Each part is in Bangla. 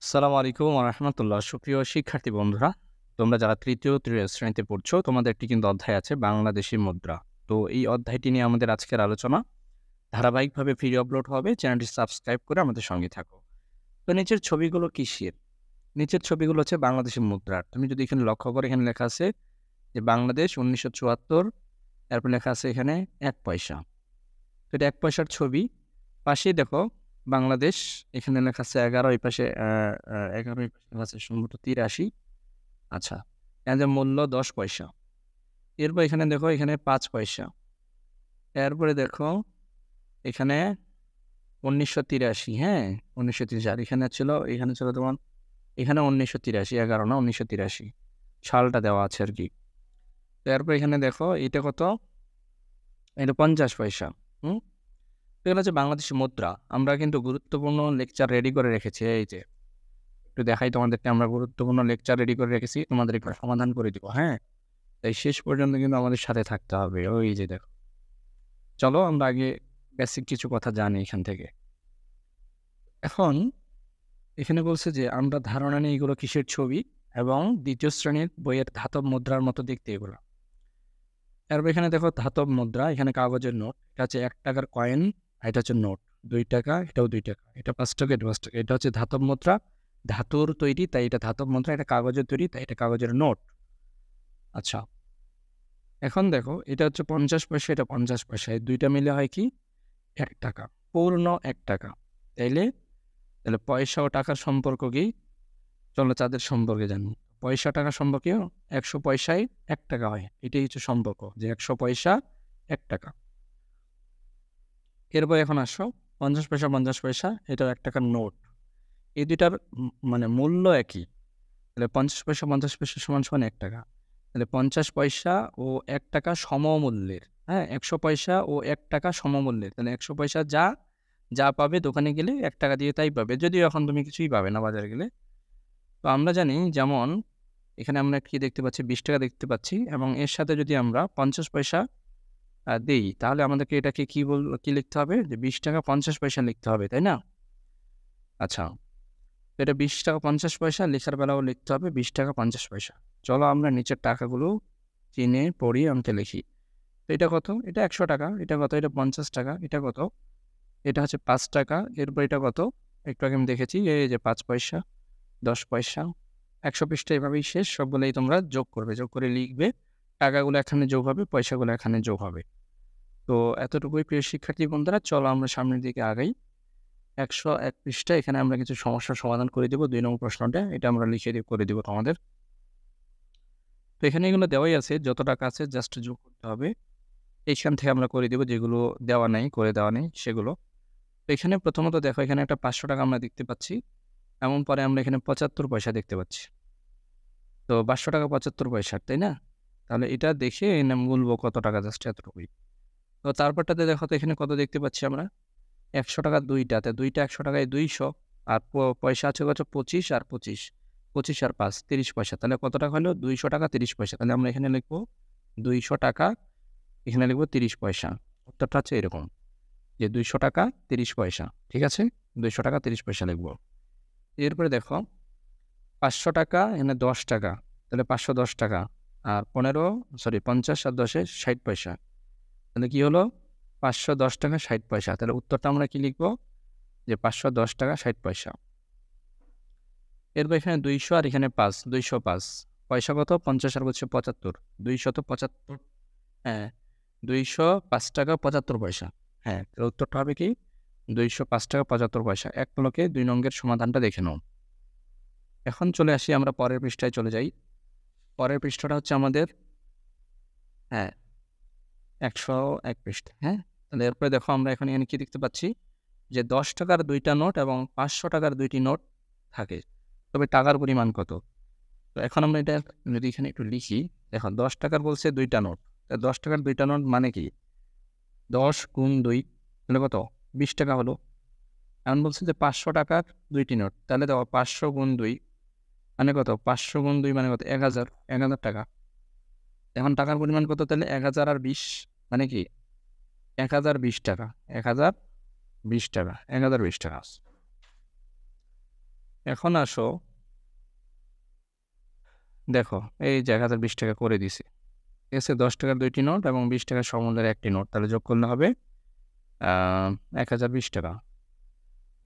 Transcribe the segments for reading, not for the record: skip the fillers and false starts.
আসসালামু আলাইকুম ওয়া রাহমাতুল্লাহ। সুপ্রিয় শিক্ষার্থী বন্ধুরা, তোমরা যারা তৃতীয় শ্রেণীতে পড়ছো, তোমাদের একটি কিন্তু অধ্যায় আছে বাংলাদেশী মুদ্রা। তো এই অধ্যায়টি নিয়ে আমাদের আজকের আলোচনা ধারাবাহিকভাবে ভিডিও আপলোড হবে। চ্যানেলটি সাবস্ক্রাইব করে আমাদের সঙ্গে থাকো। তো নিচের ছবিগুলো কিসের? নিচের ছবিগুলো হচ্ছে বাংলাদেশী মুদ্রার। তুমি যদি এখানে লক্ষ্য করো, এখানে লেখা আছে যে বাংলাদেশ ১৯৭৪, এরপর লেখা আছে এখানে ১ পয়সা। তো এটা ১ পয়সার ছবি। পাশেই দেখো বাংলাদেশ, এখানে লেখা আছে ১১, এই পাশে ১১, এই পাশে লেখা আছে সম্ভবত ৮৩। আচ্ছা, এদের মূল্য ১০ পয়সা। এরপর এখানে দেখো, এখানে ৫ পয়সা। এরপরে দেখো এখানে ১৯৮৩, হ্যাঁ? ১৯৮৩। আর এখানে ছিল তোমার, এখানে ১৯৮৩, ১১ না, ১৯৮৩ সালটা দেওয়া আছে আরকি। তো এরপর এখানে দেখো এটা কত? এটা ৫০ পয়সা। হুম? এগুলো হচ্ছে বাংলাদেশী মুদ্রা। আমরা কিন্তু গুরুত্বপূর্ণ লেকচার রেডি করে রেখেছি। এই যে একটু দেখাই তোমাদেরকে, আমরা গুরুত্বপূর্ণ লেকচার রেডি করে রেখেছি। তোমাদের একটু সমাধান করে দিব, হ্যাঁ? তাই শেষ পর্যন্ত কিন্তু আমাদের সাথে থাকতে হবে। ওই যে দেখো। চলো আমরা আগে বেসিক কিছু কথা জানি এখান থেকে। এখন এখানে বলছে যে আমরা ধারণা নেই এগুলো কিসের ছবি, এবং ২য় শ্রেণীর বইয়ের ধাতব মুদ্রার মতো দেখতে এগুলো। এরপর এখানে দেখো ধাতব মুদ্রা, এখানে কাগজের নোট। এটা হচ্ছে ১ টাকার কয়েন, আর এটা হচ্ছে নোট। ২ টাকা, এটাও ২ টাকা। এটা ৫ টাকা, এটা ৫ টাকা। এটা হচ্ছে ধাতব মুদ্রা। ধাতুর তৈরি, তাই এটা ধাতব মুদ্রা। এটা কাগজের তৈরি, তাই এটা কাগজের নোট। আচ্ছা, এখন দেখো এটা হচ্ছে ৫০ পয়সা, এটা ৫০ পয়সা। এই ২টা মিলে হয় কি? ১ টাকা। পূর্ণ ১ টাকা। তাইলে তাহলে পয়সা ও টাকার সম্পর্ক কি? চলো চাঁদের সম্পর্কে জানি। পয়সা টাকা সম্পর্কেও ১০০ পয়সায় ১ টাকা হয়। এটাই হচ্ছে সম্পর্ক, যে ১০০ পয়সা ১ টাকা। এরপর এখন আসো ৫০ পয়সা, ৫০ পয়সা, এটাও ১ টাকার নোট। এই ২টার মানে মূল্য একই। তাহলে ৫০ পয়সা, ৫০ পয়সা সমান, সমান ১ টাকা। তাহলে ৫০ পয়সা ও ১ টাকা সমমূল্যের। হ্যাঁ? ১০০ পয়সা ও ১ টাকা সমমূল্যের। তাহলে ১০০ পয়সা যা পাবে দোকানে গেলে ১ টাকা দিয়ে তাই পাবে। যদিও এখন তুমি কিছুই পাবে না বাজারে গেলে। তো আমরা জানি, যেমন এখানে আমরা কি দেখতে পাচ্ছি? ২০ টাকা দেখতে পাচ্ছি, এবং এর সাথে যদি আমরা ৫০ পয়সা দেই, তাহলে আমাদেরকে এটাকে কি লিখতে হবে? যে ২০ টাকা ৫০ পয়সা লিখতে হবে, তাই না? আচ্ছা, তো এটা ২০ টাকা ৫০ পয়সা লেখার বেলাও লিখতে হবে ২০ টাকা ৫০ পয়সা। চলো আমরা নিচের টাকাগুলো চিনে পড়ি, অঙ্কে লিখি। তো এটা কত? এটা ১০০ টাকা। এটা কত? এটা ৫০ টাকা। এটা কত? এটা হচ্ছে ৫ টাকা। এরপর এটা কত? একটু আগে আমি দেখেছি, এই যে ৫ পয়সা, ১০ পয়সা। ১০০ পৃষ্ঠা এভাবেই শেষ। সবগুলোই তোমরা যোগ করবে। যোগ করে লিখবে। টাকাগুলো এখানে যোগ হবে, পয়সাগুলো এখানে যোগ হবে। তো এতটুকুই প্রিয় শিক্ষার্থী বন্ধুরা। চলো আমরা সামনের দিকে আগাই। ১০১ পৃষ্ঠায় এখানে আমরা কিছু সমস্যার সমাধান করে দিব। ২ নং প্রশ্নটা। এটা আমরা লিখে করে দিব তোমাদের। তো এখানে এগুলো দেওয়াই আছে। যত টাকা আছে জাস্ট যোগ করতে হবে। এইখান থেকে আমরা করে দিব, যেগুলো দেওয়া নাই, করে দেওয়া নেই সেগুলো। তো এখানে প্রথমত দেখো, এখানে একটা ৫০০ টাকা আমরা দেখতে পাচ্ছি, এবং পরে আমরা এখানে ৭৫ পয়সা দেখতে পাচ্ছি। তো ৫০০ টাকা ৭৫ পয়সা, তাই না? তাহলে এটা দেখে বলবো কত টাকা, জাস্ট এতটুকুই। তো তারপরটাতে দেখো, তো এখানে কত দেখতে পাচ্ছি আমরা? ১০০ টাকা ২টাতে, ২টা ১০০ টাকায় ২০০, আর পয়সা আছে কত? ২৫ আর ২৫। ২৫ আর ৫, ৩০ পয়সা। তাহলে কত টাকা হলো? ২০০ টাকা ৩০ পয়সা। তাহলে আমরা এখানে লিখবো ২০০ টাকা, এখানে লিখবো ৩০ পয়সা। উত্তরটা হচ্ছে এরকম, যে ২০০ টাকা ৩০ পয়সা। ঠিক আছে? ২০০ টাকা ৩০ পয়সা লিখবো। এরপরে দেখো ৫০০ টাকা, এখানে ১০ টাকা। তাহলে ৫১০ টাকা। আর ৫০ আর ১০ এ ৬০ পয়সা। তাহলে কি হলো? ৫১০ টাকা ৬০ পয়সা। তাহলে উত্তরটা আমরা কি লিখবো? যে ৫১০ টাকা ৬০ পয়সা। এরপর এখানে ২০০ আর এখানে ৫, ২০৫। পয়সা কত? ৫০ আর হচ্ছে ৭৫। ২৭৫, হ্যাঁ, ২০৫ টাকা ৭৫ পয়সা। হ্যাঁ, তাহলে উত্তরটা হবে কি? ২০৫ টাকা ৭৫ পয়সা। ১ পলকে ২ নঙ্গের সমাধানটা দেখে নাও। এখন চলে আসি, আমরা পরের পৃষ্ঠায় চলে যাই। পরের পৃষ্ঠাটা হচ্ছে আমাদের, হ্যাঁ, ১০১ পৃষ্ঠা। হ্যাঁ? তাহলে এরপরে দেখো, আমরা এখানে কি দেখতে পাচ্ছি? যে ১০ টাকার ২টা নোট এবং ৫০০ টাকার ২টি নোট থাকে। তবে টাকার পরিমাণ কত? তো এখন আমরা এটা যদি এখানে একটু লিখি, দেখো ১০ টাকার বলছে ২টা নোট। ১০ টাকার ২টা নোট মানে কি? ১০ গুণ ২, তাহলে কত? ২০ টাকা হলো। এখন বলছে যে ৫০০ টাকার ২টি নোট। তাহলে দেখো ৫০০ গুণ ২ মানে কত? ৫০০ গুণ ২ মানে কত? ১০০০, ১০০০ টাকা। এখন টাকার পরিমাণ কত তাহলে? ১০০০ আর ২০ মানে কি? ১০২০ টাকা। ১০২০ টাকা। ১০২০ টাকা। এখন আসো, দেখো এই যে 1020 টাকা করে দিছে, ঠিক আছে? 10 টাকার 2টি নোট এবং 20 টাকার সমমূল্যের একটি নোট, তাহলে যোগ করলে হবে 1020 টাকা।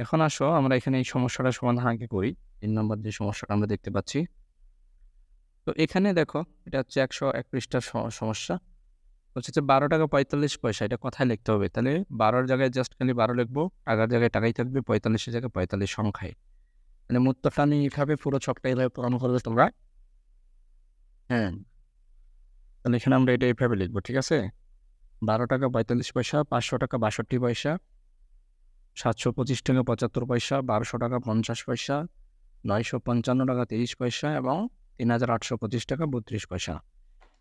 এখন আসো আমরা এখানে এই সমস্যাটার সমাধান আগে করি। 3 নম্বর যে সমস্যাটা আমরা দেখতে পাচ্ছি, তো এখানে দেখো এটা হচ্ছে 101 পৃষ্ঠার সমস্যা। হচ্ছে যে 12 টাকা 45 পয়সা, এটা কথায় লিখতে হবে। তাহলে 12-র জায়গায় জাস্ট খালি 12 লিখবো, টাকার জায়গায় টাকাই থাকবে, 45-এর জায়গায় 45 সংখ্যায়। মানে মুদ্রাটা নিয়ে এইভাবে পুরো ছকটা এইভাবে পূরণ করবে তোমরা। হ্যাঁ, তাহলে এখানে আমরা এটা এইভাবে লিখবো, ঠিক আছে? 12 টাকা 45 পয়সা, 500 টাকা 62 পয়সা, 725 টাকা 75 পয়সা, 1200 টাকা 50 পয়সা, 955 টাকা 30 পয়সা এবং 3825 টাকা 32 পয়সা।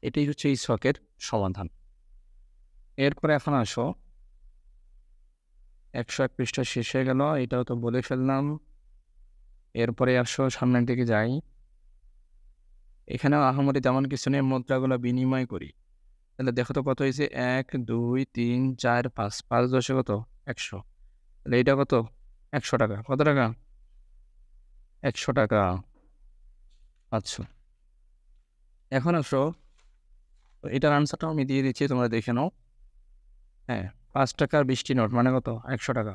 এটাই হচ্ছে এই ছকের সমাধান। এরপরে এখন আসো, 101 পৃষ্ঠা শেষ হয়ে গেল, এটাও তো বলে ফেললাম। এরপরে আসো সামনের দিকে যাই। এখানেও আহামরি তেমন কিছু নেই, মুদ্রাগুলো বিনিময় করি। তাহলে দেখো তো কত হয়েছে, 1 2 3 4 5, 5 10 কত, 100। তাহলে এইটা কত, 100 টাকা। কত টাকা, 100 টাকা। আচ্ছা, এখন আসো, এটার আনসারটাও আমি দিয়ে দিচ্ছি, তোমরা দেখে নাও। হ্যাঁ, 5 টাকার 20টি নোট মানে কত, 100 টাকা।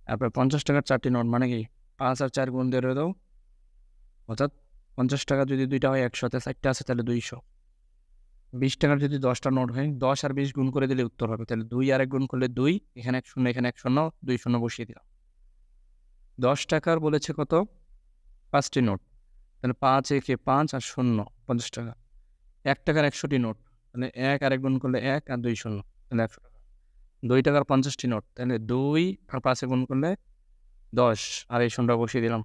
তারপরে 50 টাকার 4টি নোট মানে কি, 5 আর 4 গুণ দিয়ে দাও, অর্থাৎ 50 টাকা যদি 2টা হয় 100, 4টা আছে তাহলে 200। 20 টাকার যদি 10টা নোট হয়, 10 আর 20 গুণ করে দিলে উত্তর হবে। তাহলে 2 আর 1 গুণ করলে 2, এখানে 1 শূন্য, এখানে 1 শূন্য, 2 শূন্য বসিয়ে দিলাম। 10 টাকার বলেছে কত, 5টি নোট, তাহলে 5 একে 5 আর শূন্য 50 টাকা। 1 টাকার 100টি নোট, তাহলে 1 আর 1 গুণ করলে 1 আর 2 শূন্য, তাহলে 100 টাকা। 2 টাকার 50টি নোট, তাহলে 2 আর 5 গুণ করলে 10 আর এই শূন্যটা বসিয়ে দিলাম।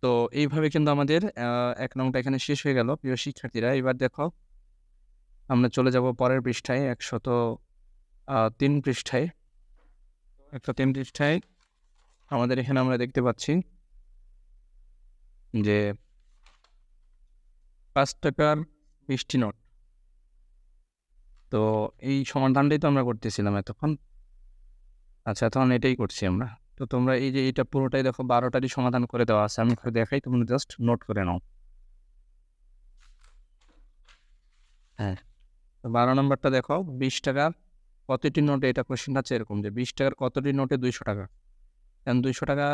তো এইভাবে কিন্তু আমাদের 1 নংটা এখানে শেষ হয়ে গেল প্রিয় শিক্ষার্থীরা। এবার দেখো আমরা চলে যাব পরের পৃষ্ঠায়, 103 পৃষ্ঠায়। 103 পৃষ্ঠায় আমাদের এখানে আমরা দেখতে পাচ্ছি যে 5 টাকার 20টি নোট। তো এই সমাধানটাই তো আমরা করতেছিলাম এতক্ষণ। আচ্ছা, তখন এটাই করছি আমরা। তো তোমরা এই যে এটা পুরোটাই দেখো 12টারই সমাধান করে দেওয়া আছে, আমি একটু দেখাই, তোমরা জাস্ট নোট করে নাও। হ্যাঁ, তো 12 নম্বরটা দেখো, 20 টাকার কতটি নোটে, এটা কোশ্চেনটা হচ্ছে এরকম যে 20 টাকার কতটি নোটে 200 টাকা। কারণ 200 টাকা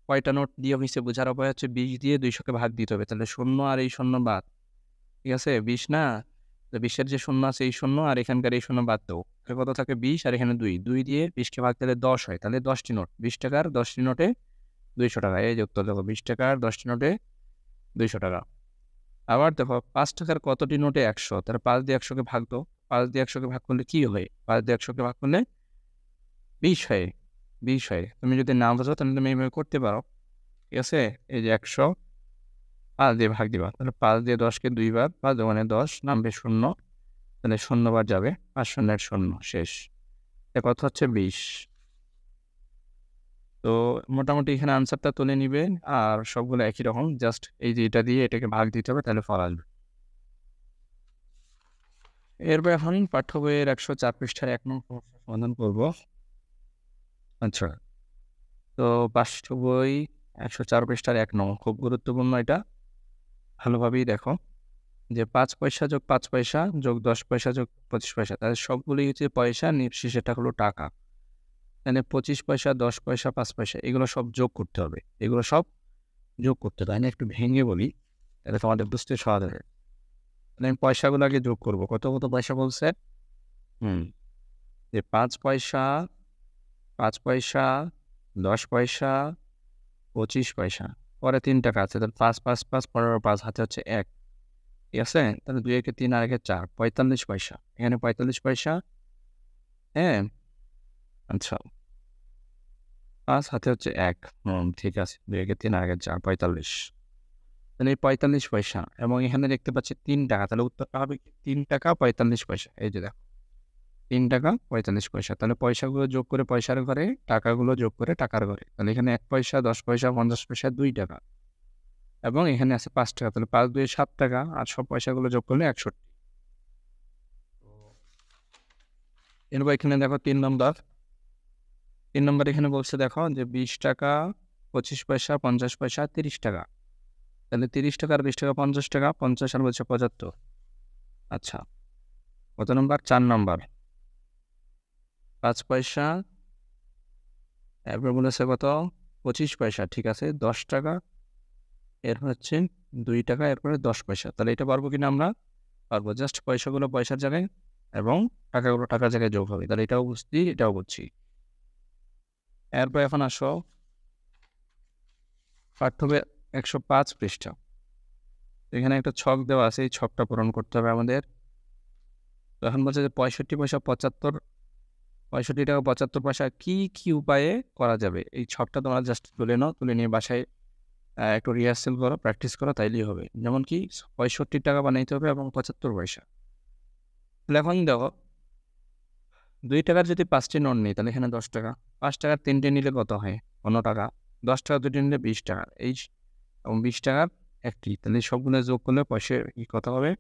কয়টা নোট দিয়ে হয়েছে বোঝার উপায় হচ্ছে 20 দিয়ে 200কে ভাগ দিতে হবে। তাহলে শূন্য আর এই শূন্য বাদ, ঠিক আছে? 20 না, তো 20-এর যে শূন্য আছে এই শূন্য আর এখানকার এই শূন্য বাদ দাও, তাহলে কত থাকে 20 আর এখানে 2, 2 দিয়ে 20কে ভাগ দিলে 10 হয়। তাহলে 10টি নোট, 20 টাকার 10টি নোটে 200 টাকা। এই যে উত্তর দেখো, 20 টাকার 10টি নোটে 200 টাকা। আবার দেখো 5 টাকার কতটি নোটে 100, তাহলে 5 দিয়ে 100কে ভাগ দাও। 5 দিয়ে 100কে ভাগ করলে কি হয়, 5 দিয়ে 100কে ভাগ করলে 20 হয়, 20 হয়। তুমি যদি না বোঝো তাহলে তুমি এইভাবে করতে পারো, ঠিক আছে? এই যে 100 5 দিয়ে ভাগ দিবা, তাহলে 5 দিয়ে 10কে 2 বার, 5 মানে 10, নামবে শূন্য, তাহলে শূন্য বার যাবে, 5 শূন্যের শূন্য, শেষ। এটা কত হচ্ছে 20। তো মোটামুটি এখানে আনসারটা তুলে নিবে, আর সবগুলো একই রকম, জাস্ট এই যে এটা দিয়ে এটাকে ভাগ দিতে হবে, তাহলে ফল আসবে। এরপর এখন পাঠ্য বইয়ের 104 পৃষ্ঠার 1 নং সমস্যার সমাধান করব। আচ্ছা, তো পাঠ্য বই 104 পৃষ্ঠার 1 নং, খুব গুরুত্বপূর্ণ এটা, ভালোভাবেই দেখো। যে 5 পয়সা যোগ 5 পয়সা যোগ 10 পয়সা যোগ 25 পয়সা, তাহলে সবগুলোই হচ্ছে পয়সা, শেষেরটা হলো টাকা। তাহলে 25 পয়সা 10 পয়সা 5 পয়সা এগুলো সব যোগ করতে হবে, এগুলো সব যোগ করতে হবে। আমি একটু ভেঙে বলি, তাহলে তোমাদের বুঝতে সহজ হবে। তাহলে আমি পয়সাগুলো আগে যোগ করবো। কত কত পয়সা বলছে, যে 5 পয়সা 5 পয়সা 10 পয়সা 25 পয়সা, পরে 3 টাকা আছে, তাহলে 5 5 5 পরের 5 হাতে হচ্ছে 1, ঠিক আছে? তাহলে 2 একে 3 আর 1 4, 45 পয়সা। এখানে 45 পয়সা, হ্যাঁ। আচ্ছা, 5 হাতে হচ্ছে 1, ঠিক আছে, 2 একে 3 আর 1 4, 45। তাহলে এই 45 পয়সা এবং এখানে দেখতে পাচ্ছি 3 টাকা, তাহলে উত্তরটা হবে কি 3 টাকা 45 পয়সা। এই যে দেখো 3 টাকা 45 পয়সা। তাহলে পয়সাগুলো যোগ করে পয়সার ঘরে, টাকাগুলো যোগ করে টাকার ঘরে। তাহলে এখানে 1 পয়সা 10 পয়সা 50 পয়সা 2 টাকা এবং এখানে আছে 5 টাকা। তাহলে 5 2 7 টাকা, আর সব পয়সাগুলো যোগ করলে 61। এরপর এখানে দেখো 3 নম্বর এখানে বলছে দেখো যে 20 টাকা 25 পয়সা, 50 পয়সা, 30 টাকা। তাহলে 30 টাকা আর 20 টাকা 50 টাকা, 50 আর বলছে 75। আচ্ছা, কত নম্বর? 4 নম্বর। 5 পয়সা, এরপর বলেছে কত? 25 পয়সা, ঠিক আছে। 10 টাকা, এরপর হচ্ছে 2 টাকা, এরপরে 10 পয়সা। তাহলে এটা পারবো কিনা আমরা? পারবো। জাস্ট পয়সাগুলো পয়সার জায়গায় এবং টাকাগুলো টাকার জায়গায় যোগ হবে। তাহলে এটাও বুঝছি, এটাও বুঝছি। এরপর এখন আসো পাঠ্য বই 105 পৃষ্ঠা। এখানে একটা ছক দেওয়া আছে, এই ছকটা পূরণ করতে হবে আমাদের। তো এখন বলছে যে 65 পয়সা 75, 65 টাকা 75 পয়সা কি উপায়ে করা যাবে? এই ছকটা তোমরা জাস্ট তুলে নাও, তুলে নিয়ে বাসায় একটু রিহার্সেল করো, প্র্যাকটিস করো, তাইলেই হবে। যেমন কি 65 টাকা বানাইতে হবে এবং 75 পয়সা। তাহলে এখন দেখো 2 টাকার যদি 5টি নোট নিই তাহলে এখানে 10 টাকা, 5 টাকার 3টে নিলে কত হয়? 15 টাকা, 10 টাকা 2টি নিলে 20 টাকা, এই এবং 20 টাকার একটি। তাহলে সবগুলো যোগ করলে পয়সা কত হবে?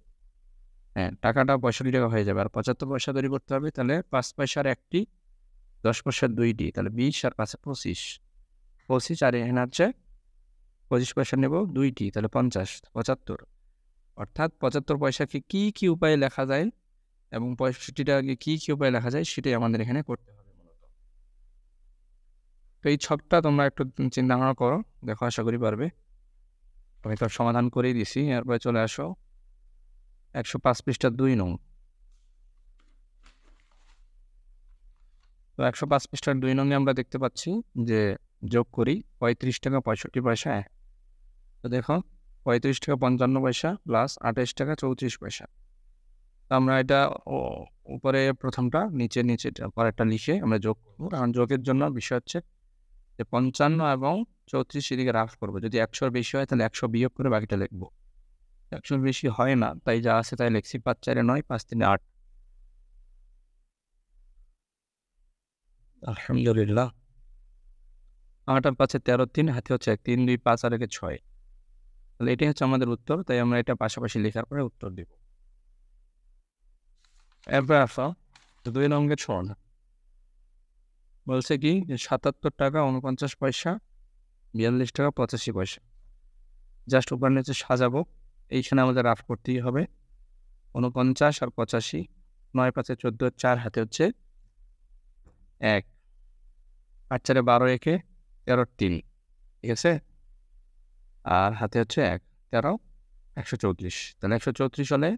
হ্যাঁ, টাকাটা 65 টাকা হয়ে যাবে। আর 75 পয়সা তৈরি করতে হবে, তাহলে 5 পয়সার একটি, 10 পয়সার 2টি, তাহলে 20 আর 5 25, 25 আর এখানে হচ্ছে 25 পয়সা নেব 2টি, তাহলে 50, 75। অর্থাৎ 75 পয়সাকে কি উপায়ে লেখা যায় এবং 65 টাকাকে কি উপায়ে লেখা যায় সেটাই আমাদের এখানে করতে হবে মূলত। তো এই ছকটা তোমরা একটু চিন্তা ভাবনা করো, দেখো আশা করি পারবে। আমি তো সমাধান করেই দিছি। এরপরে চলে আসো 105 পৃষ্ঠা 2 নং। তো 105 পৃষ্ঠার 2 নং আমরা দেখতে পাচ্ছি যে যোগ করি 35 টাকা 65 পয়সা। তো দেখো 35 টাকা 55 পয়সা প্লাস 28 টাকা 34 পয়সা। তো আমরা এটা উপরে প্রথমটা, নিচে পরেরটা লিখে আমরা যোগ করবো। কারণ যোগের জন্য বিষয় হচ্ছে যে 55 এবং 34 এদিকে রাফ করবো। যদি 100-র বেশি হয় তাহলে 100 বিয়োগ করে বাকিটা লিখবো। 100-র বেশি হয় না, তাই যা আছে তাই লিখছি। 5 4 9, 5 3 8। আলহামদুলিল্লাহ। 8 আর 5 13, 3 হাতে হচ্ছে 1, 3 2 5 আর 1 6। তাহলে এটাই হচ্ছে আমাদের উত্তর, তাই আমরা এটা পাশাপাশি লেখার পরে উত্তর দিব। এরপর আসো 2 নম্বরের সমাধান। বলছে কি যে 77 টাকা 49 পয়সা, 42 টাকা 85 পয়সা। জাস্ট উপর নিচে সাজাবো। এইখানে আমাদের রাফ করতেই হবে। 49 আর 85, 9 5 14, 4 হাতে হচ্ছে 1, 8 4 12, 1 13 3, ঠিক আছে। আর হাতে হচ্ছে 1 13 134। তাহলে 134 হলে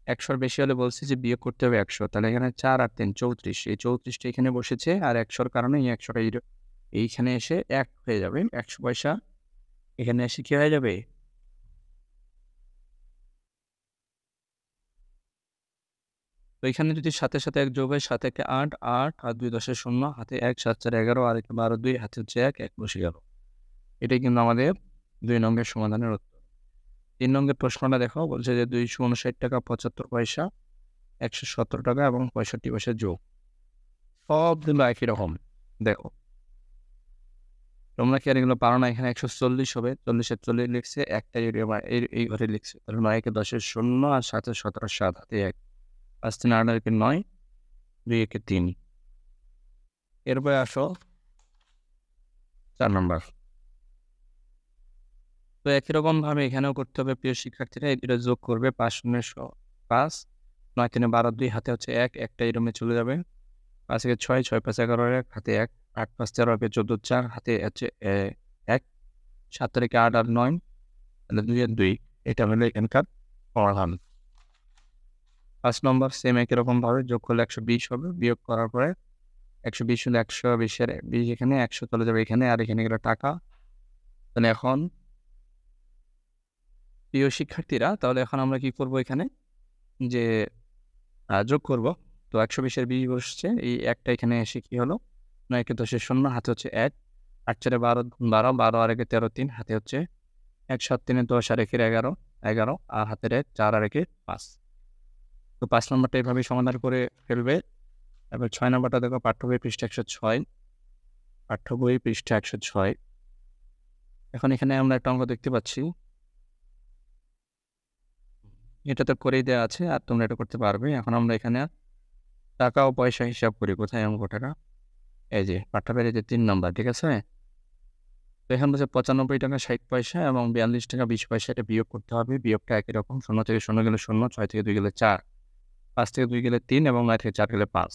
100-র বেশি হলে বলছি যে বিয়োগ করতে হবে 100। তাহলে এখানে 4 আর 3 34, এই 34টা এখানে বসেছে আর 100-র কারণে এই 100টা এইখানে এসে 1 হয়ে যাবে। 100 পয়সা এখানে এসে কি হয়ে যাবে? তো এখানে যদি সাথে 1 যোগ হয়, 7 1 8, 8 আর 2 10 0, হাতে 1 7 4 11 আর 1 12 2, হাতে হচ্ছে 1 1 বসে গেল। এটাই কিন্তু আমাদের 2 নম্বরের সমাধানের উত্তর। 3 নম্বরের প্রশ্নটা দেখো, বলছে যে 259 টাকা 75 পয়সা, 117 টাকা এবং 65 পয়সা যোগ। সবগুলো একই রকম। দেখো তোমরা কি আর এগুলো পারো না? এখানে 140 হবে, 40-এর 40 লিখছে, একটা এই ঘরে লিখছে। তাহলে 9 1 10 0 আর 7 17 7, হাতে 1, 5 3 8 1 9, 2 1 3। এরপরে আসো 4 নম্বর। তো একই রকম ভাবে এখানেও করতে হবে প্রিয় শিক্ষার্থীরা। এই দুটো যোগ করবে 5 0 5, 9 3 12 2, হাতে হচ্ছে 1, একটা এরমে চলে যাবে। 5 1 6, 6 5 11 1, হাতে 1, 8 5 13 1 14 4, হাতে হচ্ছে 1, 7 তারিখে 8 আর 9, তাহলে 2 আর 2। এটা হলো এখানকার সমাধান। 5 নম্বর সেম একই রকম ভাবে যোগ করলে 120 হবে, বিয়োগ করার পরে 120 হলে 120 এর 20 এখানে, 100 চলে যাবে এখানে, আর এখানে গেল টাকা। তাহলে এখন প্রিয় শিক্ষার্থীরা, তাহলে এখন আমরা কি করব? এখানে যে যোগ করব। তো 120 এর 20 বসছে, এই একটা এখানে এসে কি হলো? 9 1 10 0, হাতে হচ্ছে 1, 8 4 12 12, 12 আর 1 13 3, হাতে হচ্ছে 1 7 3 10 আর 1 11 11, আর হাতের 1 4 আর 1 5। তো 5 নম্বরটা এভাবেই সমাধান করে ফেলবে। এবার 6 নম্বরটা দেখো, পাঠ্য বই পৃষ্ঠা 106, পাঠ্য বই পৃষ্ঠা 106। এখন এখানে আমরা একটা অঙ্ক দেখতে পাচ্ছি, এটা তো করেই দেওয়া আছে আর তোমরা এটা করতে পারবে। এখন আমরা এখানে টাকা ও পয়সা হিসাব করি। কোথায় অঙ্কটা? এই যে পাঠ্য বইয়ের যে 3 নম্বর, ঠিক আছে। তো এখান থেকে 95 টাকা 60 পয়সা এবং 42 টাকা 20 পয়সা এটা বিয়োগ করতে হবে। বিয়োগটা একই রকম। 0 থেকে 0 গেলে 0, 6 থেকে 2 গেলে 4, 5 থেকে 2 গেলে 3 এবং 9 থেকে 4 গেলে 5।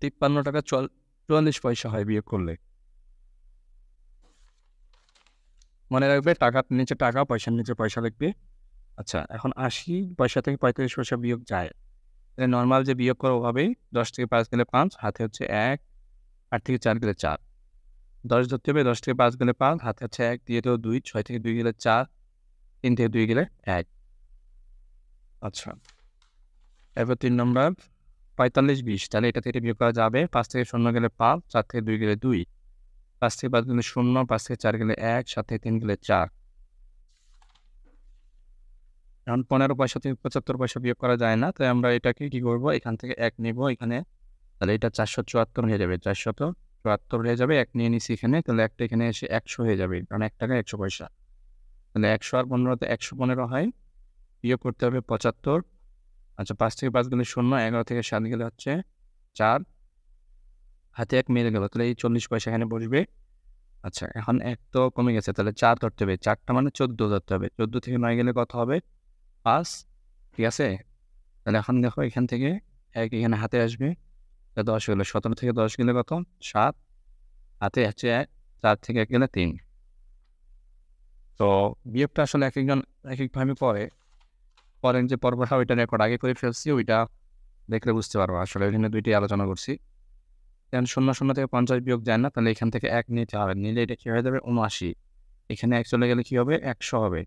53 টাকা 44 পয়সা হয় বিয়োগ করলে। মনে রাখবে টাকার নিচে টাকা, পয়সার নিচে পয়সা লিখবে। আচ্ছা, এখন 80 পয়সা থেকে 45 পয়সা বিয়োগ যায়। তাহলে নরমাল যে বিয়োগ করা ওভাবেই 10 থেকে 5 গেলে 5, হাতে হচ্ছে 1, 8 থেকে 4 গেলে 4। 10 ধরতে হবে, 10 থেকে 5 গেলে 5, হাতে হচ্ছে 1, দিয়ে দিলেও 2, 6 থেকে 2 গেলে 4, 3 থেকে 2 গেলে 1। আচ্ছা, এরপর 3 নম্বর 45 20, তাহলে এটা থেকে বিয়োগ করা যাবে। 5 থেকে 0 গেলে 5, 4 থেকে 2 গেলে 2, 5 থেকে 5 গেলে 0, 5 থেকে 4 গেলে 1, 7 থেকে 3 গেলে 4। এখন 15 পয়সা থেকে 75 পয়সা বিয়োগ করা যায় না, তাই আমরা এটাকে কি করব, এখান থেকে 1 নেব এখানে, তাহলে এটা 474 হয়ে যাবে। 474 হয়ে যাবে, 1 নিয়ে নিছি এখানে, তাহলে একটা এখানে এসে 100 হয়ে যাবে, কারণ 1 টাকা 100 পয়সা। তাহলে 100 আর 15 তে 115 হয়, বিয়োগ করতে হবে 75। আচ্ছা, 5 থেকে 5 গেলে 0, 11 থেকে 7 গেলে হচ্ছে 4, হাতে 1 মেরে গেল, তাহলে এই 40 পয়সা এখানে বসবে। আচ্ছা, এখন 1 তো কমে গেছে, তাহলে 4 ধরতে হবে। 4টা মানে 14 ধরতে হবে। 14 থেকে 9 গেলে কত হবে? 5, ঠিক আছে? তাহলে এখন দেখো এখান থেকে 1 এখানে হাতে আসবে, 10 হলো। 17 থেকে 10 গেলে কত? 7, হাতে হচ্ছে 1, 4 থেকে 1 গেলে 3। তো বিয়োগটা আসলে একেকজন একেকভাবে পরেন যে পর্বটা ওইটা রেকর্ড আগে করে ফেলছি, ওইটা দেখলে বুঝতে পারবো। আসলে এখানে 2টি আলোচনা করছি। এখন 0 থেকে 50 বিয়োগ যায় না, তাহলে এখান থেকে 1 নিতে হবে। নিলে এটা কি হয়ে যাবে? 79। এখানে 1 চলে গেলে কি হবে? 100 হবে।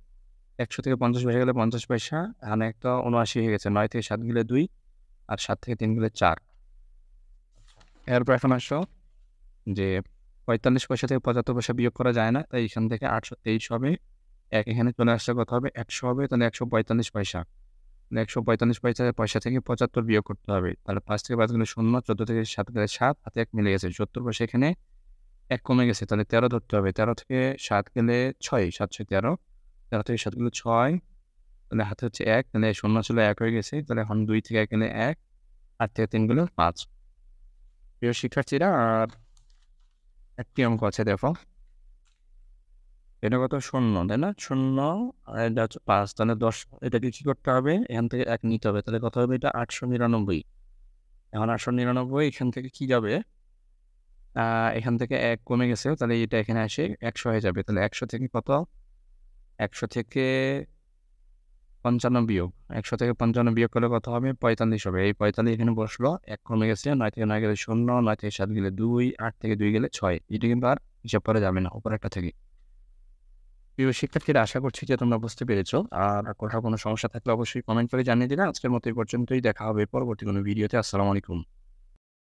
100 থেকে 50 পয়সা গেলে 50 পয়সা, এখানে একটা 79 হয়ে গেছে। 9 থেকে 7 গেলে 2, আর 7 থেকে 3 গেলে 4। এরপর এখন আসো যে 45 পয়সা থেকে 75 পয়সা বিয়োগ করা যায় না, তাই এখান থেকে 823 হবে। 1 এখানে চলে আসছে, কত হবে? 100 হবে, তাহলে 145 পয়সা। 145 পয়সা থেকে 75 বিয়োগ করতে হবে। তাহলে 5 থেকে 5 গেলে 0, 14 থেকে 7 গেলে 7, হাতে 1 মিলে গেছে। 70 পয়সা এখানে 1 কমে গেছে, তাহলে 13 ধরতে হবে। 13 থেকে 7 গেলে 6, 7 6 13, 13 থেকে 7 গেলে 6, তাহলে হাতে হচ্ছে 1, তাহলে 0 ছিল 1 হয়ে গেছে। তাহলে এখন 2 থেকে 1 গেলে 1, 8 থেকে 3 গেলে 5। প্রিয় শিক্ষার্থীরা, আর একটি অঙ্ক আছে দেখো। এটা কত? 0, তাই না? 0 আর এটা হচ্ছে 5, তাহলে 10। এটাকে কি করতে হবে? এখান থেকে 1 নিতে হবে, তাহলে কত হবে? এটা 899। এখন 899 এখান থেকে কি যাবে? এখান থেকে 1 কমে গেছে, তাহলে এটা এখানে এসে 100 হয়ে যাবে। তাহলে 100 থেকে কত? 100 থেকে 55 বিয়োগ। 100 থেকে 55 বিয়োগ করলে কত হবে? 45 হবে। এই 45 এখানে বসলো, 1 কমে গেছে। 9 থেকে 9 গেলে 0, 9 থেকে 7 গেলে 2, 8 থেকে 2 গেলে 6। এটা কিন্তু আর হিসাব করা যাবে না, উপর একটা থেকে। প্রিয় শিক্ষার্থীরা, আশা করছি যে তোমরা বুঝতে পেরেছো। আর কোথাও কোনো সমস্যা থাকলে অবশ্যই কমেন্ট করে জানিয়ে দিবে। আজকের মতো এই পর্যন্তই। দেখা হবে পরবর্তী কোনো ভিডিওতে। আসসালামু আলাইকুম।